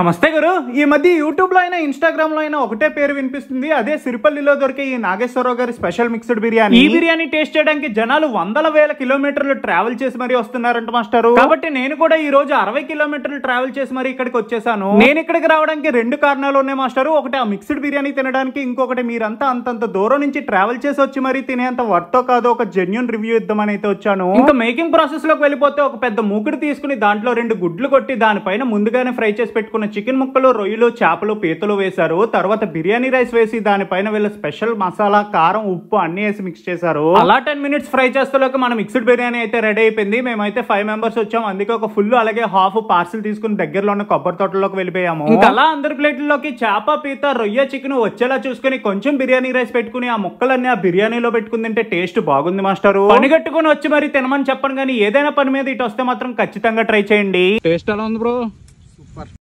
నమస్తే గురు. ఈ మధ్య యూట్యూబ్ లో అయినా ఇన్స్టాగ్రామ్ లో అయినా ఒకటే పేరు వినిపిస్తుంది, అదే సిరిపల్లిలో దొరికే ఈ నాగేశ్వరరావు గారి స్పెషల్ మిక్స్డ్ బిర్యానీ. ఈ బిర్యానీ టేస్ట్ చేయడానికి జనాలు వందల వేల కిలోమీటర్లు ట్రావెల్ చేసి మరీ వస్తున్నారంట మాస్టారు. కాబట్టి నేను కూడా ఈ రోజు 60 కిలోమీటర్లు ట్రావెల్ చేసి మరీ ఇక్కడికి వచ్చేసాను. నేను ఇక్కడికి రావడానికి 2 కారణాలు ఉన్నాయి మాస్టారు. ఒకటి ఆ మిక్స్డ్ బిర్యానీ తినడానికి, ఇంకొకటి మీరంతా అంతంత దూరం నుంచి ట్రావెల్ చేసి వచ్చి మరీ తినేంత వర్తో కాదో ఒక జెన్యూన్ రివ్యూ ఇద్దామని అయితే వచ్చాను. ఇంకా మేకింగ్ ప్రాసెస్ లోకి వెళ్ళిపోతే ఒక పెద్ద మూకుడు తీసుకుని దాంట్లో 2 గుడ్లు కొట్టి దానిపైన ముందుగానే ఫ్రై చేసి పెట్టుకున్న చికెన్ ముక్కలు, రొయ్యలు, చేపలు, పీతలు వేశారు. తర్వాత బిర్యానీ రైస్ వేసి దానిపైన వీళ్ళ స్పెషల్ మసాలా, కారం, ఉప్పు అన్ని వేసి మిక్స్ చేశారు. అలా 10 మినిట్స్ ఫ్రై చేస్తేలోకి మన మిక్స్డ్ బిర్యానీ అయితే రెడీ అయిపోయింది. మేమైతే 5 మెంబర్స్ వచ్చాము, అందుకే ఒక ఫుల్ అలాగే హాఫ్ పార్సిల్ తీసుకుని దగ్గరలో ఉన్న కొబ్బరి తోటలోకి వెళ్ళిపోయాము. ఇంకా అలా అందరి ప్లేట్లలోకి చేప, పీత, రొయ్య, చికెన్ వచ్చేలా చూసుకుని కొంచెం బిర్యానీ రైస్ పెట్టుకుని ఆ ముక్కలన్నీ ఆ బిర్యానీలో పెట్టుకుని తింటే టేస్ట్ బాగుంది మాస్టారు. పని కట్టుకుని వచ్చి మరి తినమని చెప్పను, కానీ ఏదైనా పని మీద ఇటు వస్తే మాత్రం ఖచ్చితంగా ట్రై చేయండి. టేస్ట్ ఎలా ఉంది బ్రో?